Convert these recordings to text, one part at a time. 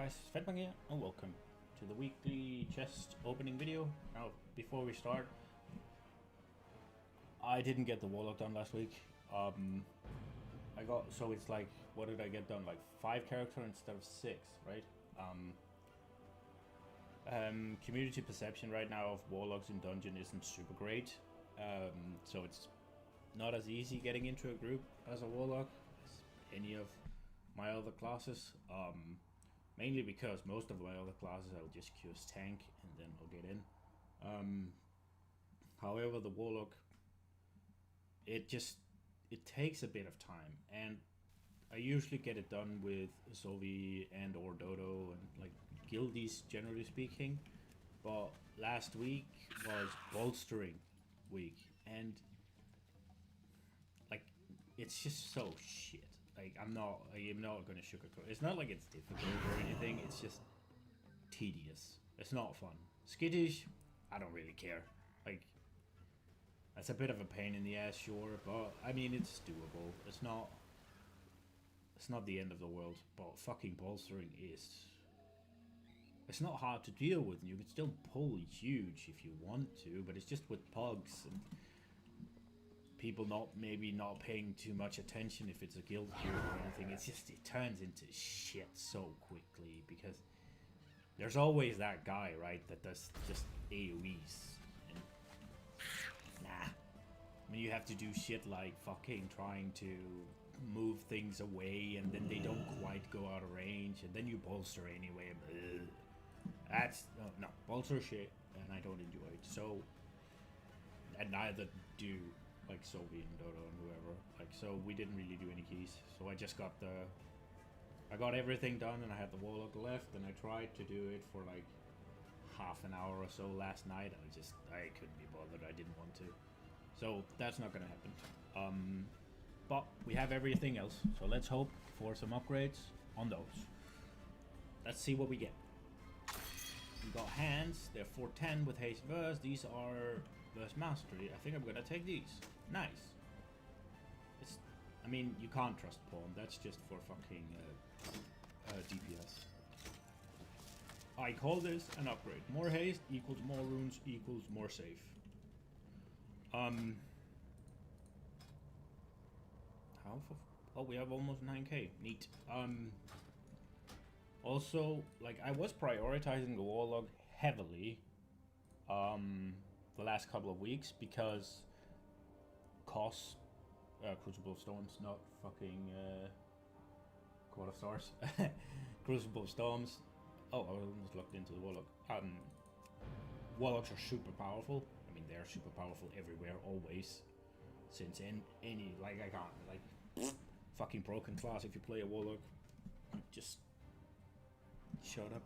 guys, Fensmarken here, and welcome to the weekly chest opening video. Now, before we start, I didn't get the Warlock done last week. So it's like, what did I get done? Like 5 character instead of 6, right? Community perception right now of Warlocks in Dungeon isn't super great. So it's not as easy getting into a group as a Warlock as any of my other classes. Mainly because most of my other classes I'll just queue as tank and then I'll get in. However, the Warlock, it takes a bit of time, and I usually get it done with Sovi and or Dodo and like guildies generally speaking. But last week was bolstering week, and like it's just so shit. Like I'm not gonna sugarcoat. It's not like it's difficult or anything. It's just tedious. It's not fun. Skittish, I don't really care. Like that's a bit of a pain in the ass, sure, but I mean it's doable. It's not the end of the world. But fucking bolstering is. It's not hard to deal with. You can still pull huge if you want to, but it's just with pugs and people maybe not paying too much attention if it's a guild queue or anything. It turns into shit so quickly because there's always that guy, right, that does just AoEs. And nah. I mean, you have to do shit like fucking trying to move things away and then they don't quite go out of range and then you bolster anyway. Ugh. That's no bolster shit, and I don't enjoy it. So, and neither do like Sovi and Dodo and whoever. Like, so we didn't really do any keys. So I just got I got everything done, and I had the Warlock left, and I tried to do it for like half an hour or so last night. I couldn't be bothered. I didn't want to. So that's not gonna happen. But we have everything else. So let's hope for some upgrades on those. Let's see what we get. We got hands. They're 410 with haste verse. These are verse mastery. I think I'm gonna take these. Nice. I mean, you can't trust pawn. That's just for fucking DPS. I call this an upgrade. More haste equals more runes equals more safe. Oh, we have almost 9k. Neat. Also, like, I was prioritizing the Warlock heavily the last couple of weeks because cost Crucible of Storms, not fucking Court of Stars. Crucible of Storms. Oh, I almost looked into the Warlock. Warlocks are super powerful. I mean, they're super powerful everywhere, always. Since any like, I can't, like, fucking broken class if you play a Warlock. Just shut up.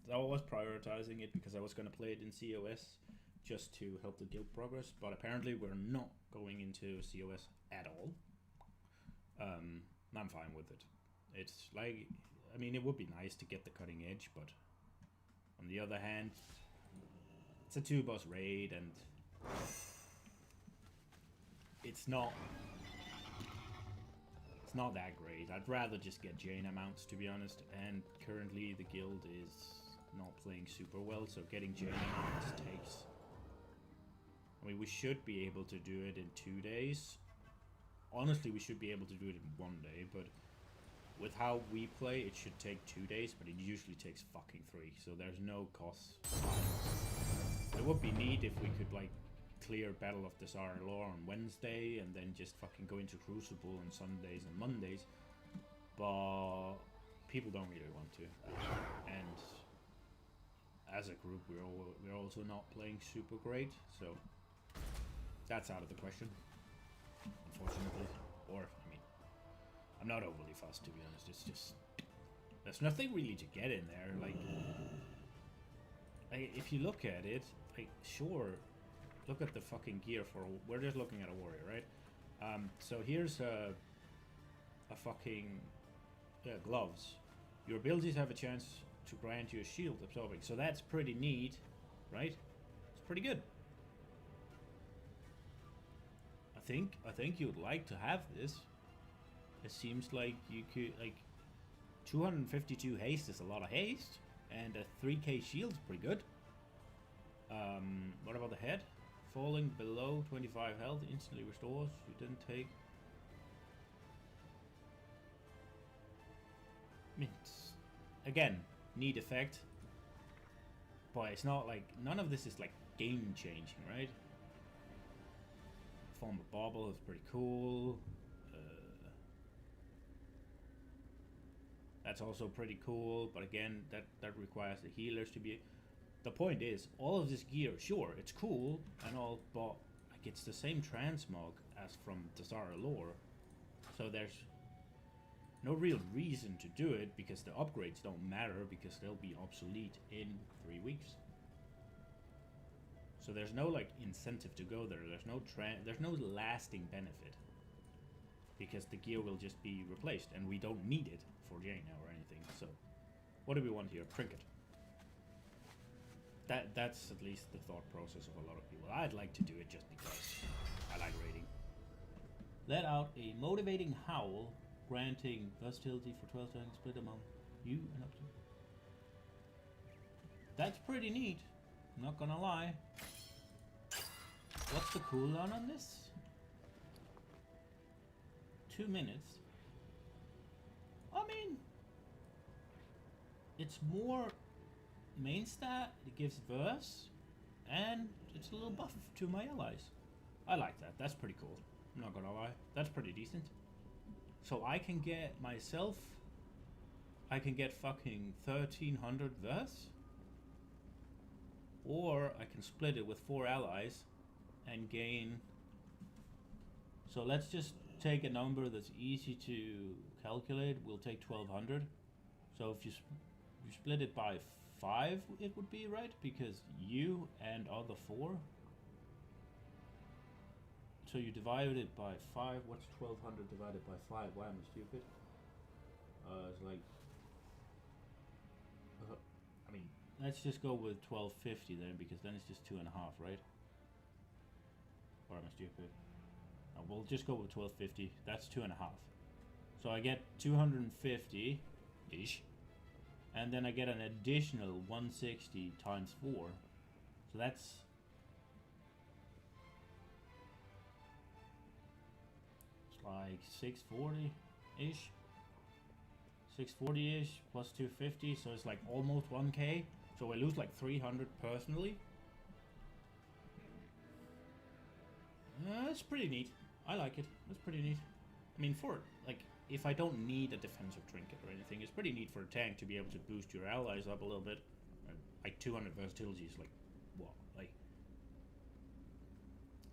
So I was prioritizing it because I was going to play it in COS just to help the guild progress, but apparently we're not going into COS at all. I'm fine with it. It's like, I mean, it would be nice to get the cutting edge, but on the other hand, it's a 2-boss raid and it's not that great. I'd rather just get Jaina mounts, to be honest, and currently the guild is not playing super well, so getting Jaina mounts takes... I mean, we should be able to do it in 2 days. Honestly, we should be able to do it in 1 day, but with how we play, it should take 2 days, but it usually takes fucking 3, so there's no cost. It would be neat if we could, like, clear Battle of the Tsar Lore on Wednesday and then just fucking go into Crucible on Sundays and Mondays, but people don't really want to, and as a group we're also not playing super great, so that's out of the question, unfortunately. Or, I mean, I'm not overly fussed, to be honest. It's just, there's nothing really to get in there. Like if you look at it, like, sure, look at the fucking gear for... We're just looking at a warrior, right? So here's a fucking... gloves. Your abilities have a chance to grant you a shield absorbing. So that's pretty neat, right? It's pretty good. I think you'd like to have this. It seems like you could, like... 252 haste is a lot of haste, and a 3k shield's pretty good. What about the head? Falling below 25 health instantly restores. You didn't take. I mean, again, neat effect, but it's not like, none of this is like game changing, right? Form of bauble is pretty cool. That's also pretty cool, but again, that requires the healers to be. The point is, all of this gear, sure, it's cool and all, but like it's the same transmog as from the Zara lore, so there's no real reason to do it because the upgrades don't matter because they'll be obsolete in 3 weeks. So there's no like incentive to go there. There's no lasting benefit because the gear will just be replaced and we don't need it for Jaina or anything. So what do we want here? Trinket. That's at least the thought process of a lot of people. I'd like to do it just because I like raiding. Let out a motivating howl, granting versatility for 12 seconds split among you and up to. That's pretty neat. Not gonna lie. What's the cooldown on this? 2 minutes. I mean, it's more main stat, it gives verse, and it's a little buff to my allies. I like that. That's pretty cool. I'm not gonna lie. That's pretty decent. So I can get myself, I can get fucking 1300 verse, or I can split it with 4 allies and gain. So let's just take a number that's easy to calculate. We'll take 1200. So if you split it by 5, it would be, right? Because you and other 4. So you divide it by 5. What's 1200 divided by 5? Why am I stupid? It's like. I mean, let's just go with 1250 then, because then it's just 2.5, right? Or am I stupid? No, we'll just go with 1250. That's 2.5. So I get 250 ish. And then I get an additional 160 times 4. So that's. It's like 640 ish. 640 ish plus 250. So it's like almost 1k. So I lose like 300 personally. That's pretty neat. I like it. That's pretty neat. I mean, for like, if I don't need a defensive trinket or anything, it's pretty neat for a tank to be able to boost your allies up a little bit. Like 200 versatility is like, what? Like,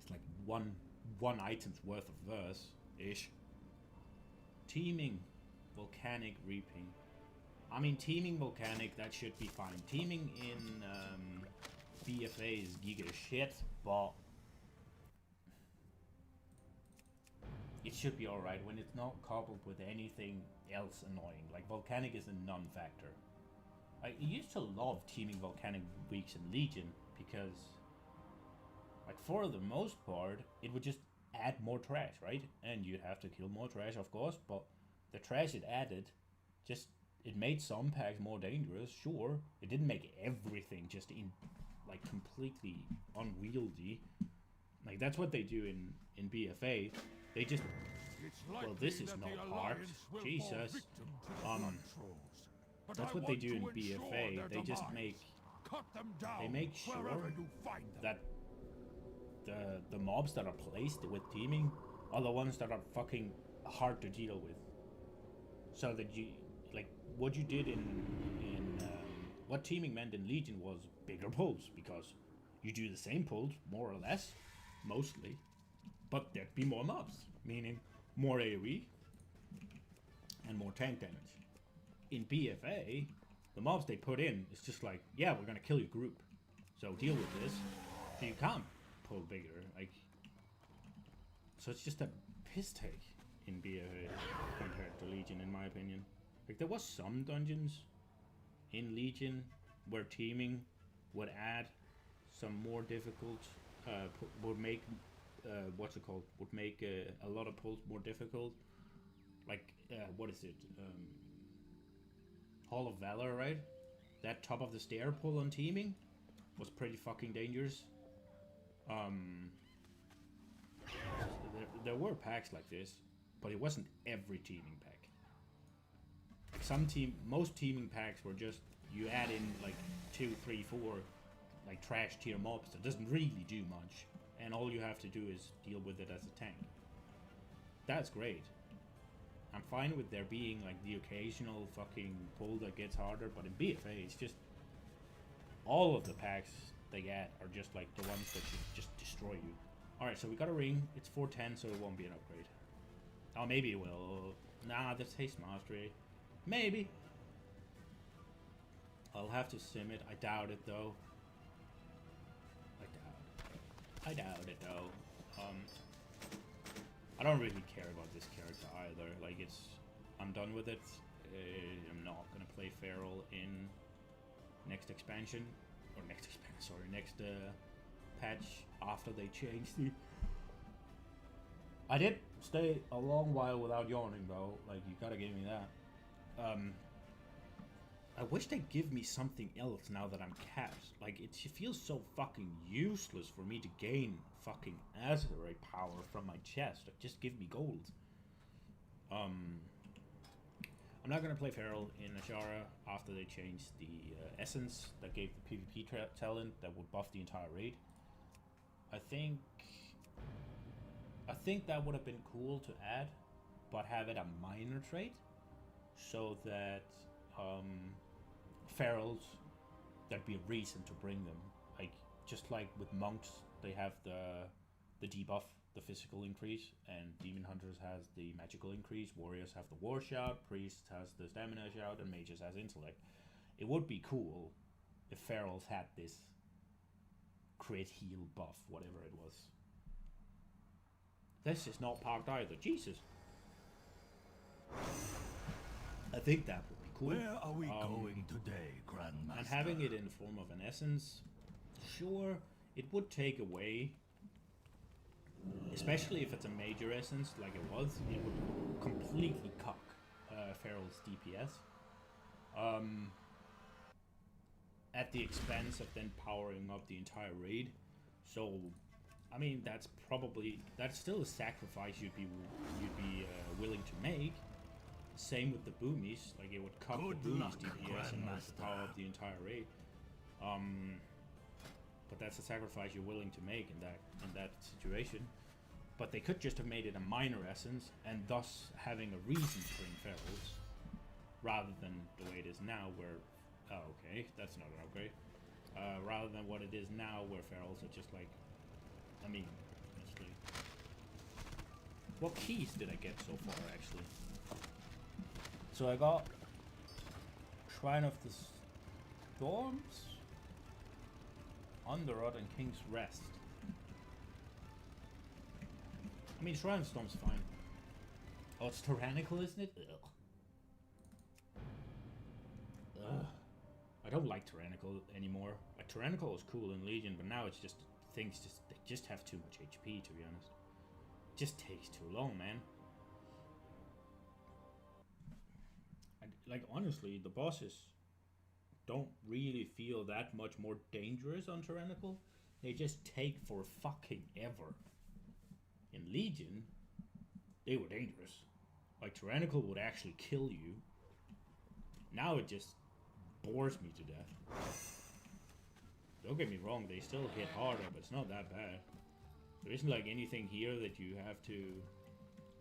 it's like one item's worth of verse ish. Teaming, volcanic reaping. I mean, teaming volcanic, that should be fine. Teaming in BfA is giga shit, but it should be alright when it's not coupled with anything else annoying. Like, volcanic is a non-factor. I used to love teaming volcanic weeks in Legion because, like, for the most part, it would just add more trash, right? And you'd have to kill more trash, of course, but the trash it added just, it made some packs more dangerous, sure. It didn't make everything just like completely unwieldy. Like, that's what they do in BfA. They just, well, this is not hard. Jesus. That's what they do in BfA. They just make sure that the mobs that are placed with teaming are the ones that are fucking hard to deal with. So that you, like, what you did what teaming meant in Legion was bigger pulls, because you do the same pulls, more or less, mostly, but there'd be more mobs, meaning more AoE and more tank damage. In BfA, the mobs they put in is just like, yeah, we're gonna kill your group, so deal with this. So you can't pull bigger, like, so it's just a piss take in BfA compared to Legion, in my opinion. Like, there was some dungeons in Legion where teaming would add some more difficult, would make, would make a lot of pulls more difficult. Like, what is it? Hall of Valor, right? That top of the stair pull on teaming was pretty fucking dangerous. There were packs like this, but it wasn't every teaming pack. Like most teaming packs were just, you add in like 2, 3, 4 like trash tier mobs that doesn't really do much, and all you have to do is deal with it as a tank. That's great. I'm fine with there being like the occasional fucking pull that gets harder, but in BfA it's just all of the packs they get are just like the ones that just destroy you. Alright, so we got a ring. It's 410, so it won't be an upgrade. Oh, maybe it will. Nah, that's Haste Mastery. Maybe. I'll have to sim it. I doubt it though. I doubt it though. I don't really care about this character either. Like, I'm done with it. I'm not gonna play Feral in next expansion, or next patch after they changed the. I did stay a long while without yawning though. Like, you gotta give me that. I wish they'd give me something else now that I'm capped. Like, it feels so fucking useless for me to gain fucking Azerite power from my chest. Like, just give me gold. I'm not gonna play Feral in Ashara after they changed the essence that gave the PvP talent that would buff the entire raid. I think that would have been cool to add, but have it a minor trait, so that Ferals, there'd be a reason to bring them. Like, just like with monks, they have the debuff, the physical increase, and demon hunters has the magical increase, warriors have the war shout, priest has the stamina shout, and mages has intellect. It would be cool if Ferals had this crit heal buff, whatever it was. This is not parked either. Jesus. I think that would be cool. Where are we going today, Grandmaster? And having it in the form of an essence, sure, it would take away, especially if it's a major essence like it was, it would completely cuck Feral's DPS. At the expense of then powering up the entire raid. So, I mean, that's still a sacrifice you'd be willing to make. Same with the boomies, like it would cut the boomies DPS and not power up the entire raid. But that's a sacrifice you're willing to make in that situation. But they could just have made it a minor essence, and thus having a reason to bring Ferals, rather than the way it is now, where okay, that's not an upgrade. Rather than what it is now, where Ferals are just like, I mean, honestly, what keys did I get so far actually? So I got Shrine of the Storms, Underrod, and King's Rest. I mean, Shrine of the Storm's fine. Oh, it's tyrannical, isn't it? Ugh. Ugh. I don't like tyrannical anymore. Like, tyrannical was cool in Legion, but now it's just they just have too much HP, to be honest. It just takes too long, man. Like, honestly, the bosses don't really feel that much more dangerous on Tyrannical. They just take for fucking ever. In Legion, they were dangerous. Like, Tyrannical would actually kill you. Now it just bores me to death. Don't get me wrong, they still hit harder, but it's not that bad. There isn't like anything here that you have to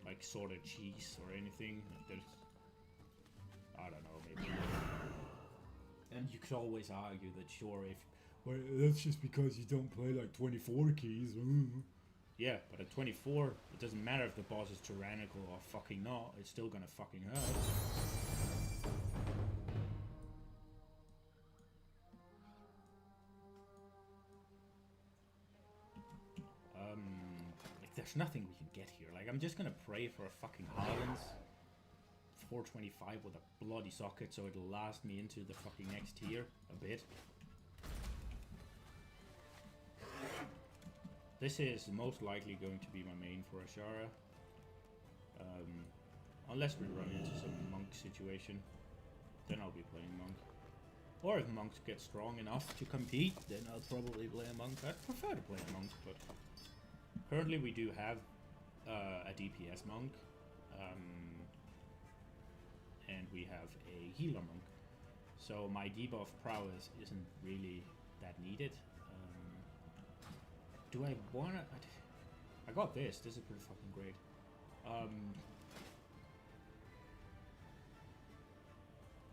like sort of cheese or anything. There's, I don't know, maybe. And you could always argue that sure, well, that's just because you don't play like 24 keys. Yeah, but at 24, it doesn't matter if the boss is tyrannical or fucking not. It's still gonna fucking hurt. Like, there's nothing we can get here. Like, I'm just gonna pray for a fucking Highlands 425 with a bloody socket so it'll last me into the fucking next tier a bit. This is most likely going to be my main for Ashara. Unless we run into some monk situation. then I'll be playing monk. Or if monks get strong enough to compete, then I'll probably play a monk. I'd prefer to play a monk, but currently we do have a DPS monk, and we have a healer monk. So my debuff prowess isn't really that needed. Do I wanna? I got this. This is pretty fucking great.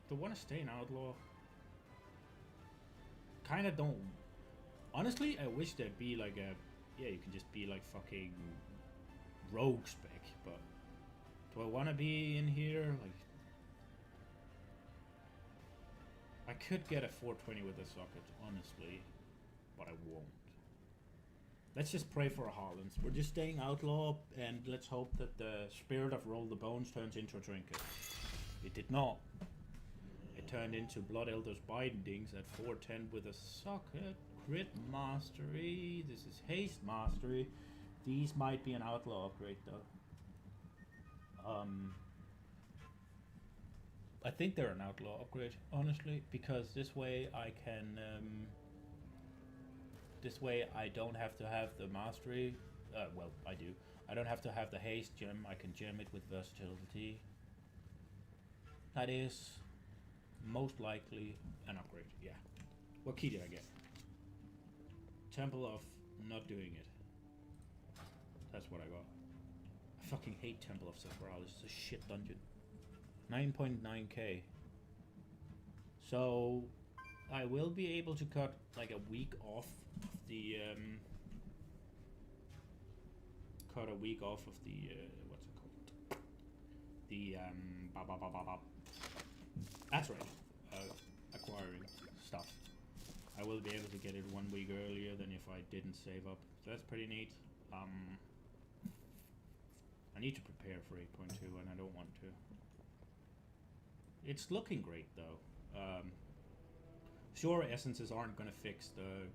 Do I want to stay an outlaw? Kind of don't. Honestly, I wish there'd be like a... Yeah, you can just be like fucking rogue spec, but... Do I want to be in here? Like... I could get a 420 with a socket, honestly, but I won't. Let's just pray for a Harlands. We're just staying outlaw, and let's hope that the spirit of Roll the Bones turns into a trinket. It did not. It turned into Blood Elder's Bindings at 410 with a socket. Crit Mastery. This is Haste Mastery. These might be an outlaw upgrade, though. I think they're an outlaw upgrade, honestly, because this way I can... This way I don't have to have the mastery. Well, I do. I don't have to have the haste gem. I can gem it with versatility. That is most likely an upgrade. Yeah. What key did I get? Temple of not doing it. That's what I got. I fucking hate Temple of Sephiroth. It's a shit dungeon. 9.9k. So I will be able to cut like a week off the cut a week off of the what's it called? The that's right. Acquiring stuff. I will be able to get it 1 week earlier than if I didn't save up. So that's pretty neat. I need to prepare for 8.2 and I don't want to. It's looking great though. Sure, essences aren't gonna fix the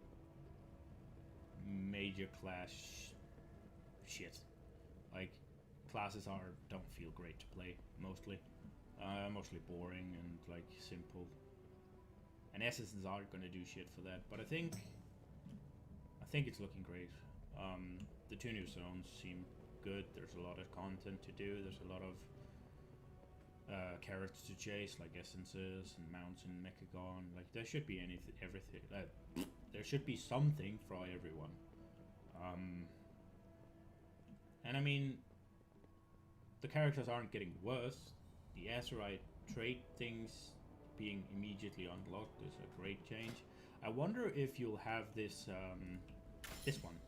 major clash shit. Like, classes don't feel great to play, mostly. Mostly boring and, like, simple. And essences aren't gonna do shit for that, but I think it's looking great. The 2 new zones seem good. There's a lot of content to do. There's a lot of characters to chase, like essences and mounts and Mechagon. Like, there should be everything. There should be something for everyone. And I mean, the characters aren't getting worse. The Azerite trait things being immediately unlocked is a great change. I wonder if you'll have this this one,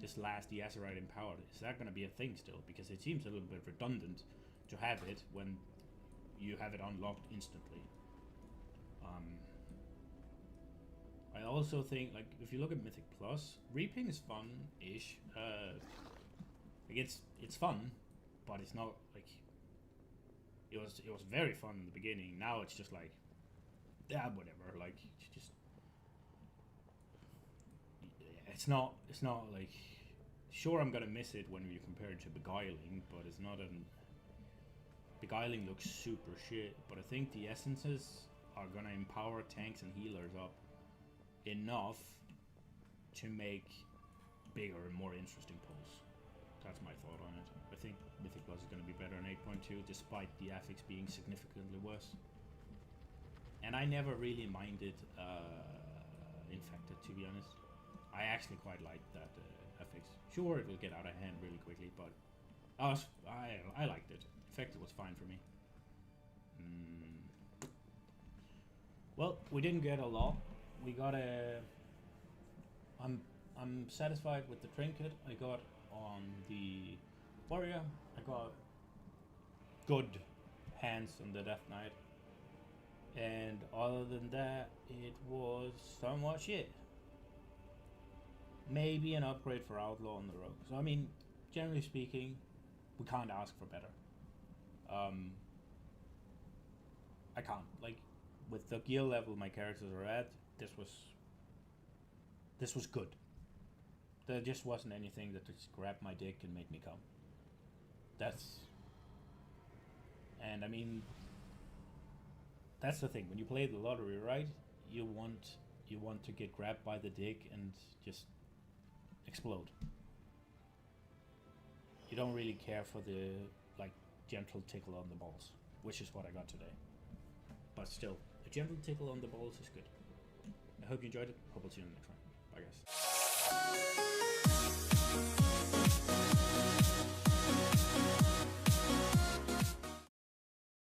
this last, the Azerite Empowered. Is that going to be a thing still? Because it seems a little bit redundant to have it when you have it unlocked instantly. I also think, like, if you look at Mythic Plus, Reaping is fun-ish. Like, it's fun, but it's not like it was very fun in the beginning. Now it's just like, yeah, whatever. Like, it's not like, sure, I'm gonna miss it when you compare it to Beguiling, but it's not an... Beguiling looks super shit, but I think the essences are gonna empower tanks and healers up enough to make bigger and more interesting pulls. That's my thought on it. I think Mythic Plus is gonna be better in 8.2, despite the affix being significantly worse. And I never really minded Infected, to be honest. I actually quite like that affix. Sure, it will get out of hand really quickly, but I liked it. Infected was fine for me. Well, we didn't get a lot. We got a... I'm satisfied with the trinket I got on the warrior. I got good hands on the Death Knight. And other than that, it was somewhat shit. Maybe an upgrade for Outlaw on the Rogue. So I mean, generally speaking, we can't ask for better. I can't. Like, with the gear level my characters are at, this was good. There just wasn't anything that just grabbed my dick and made me come. And I mean, that's the thing. When you play the lottery, right? You want to get grabbed by the dick and just explode. You don't really care for the like gentle tickle on the balls, which is what I got today. But still, a gentle tickle on the balls is good. I hope you enjoyed it. Hope I'll see you in the next one. Bye guys.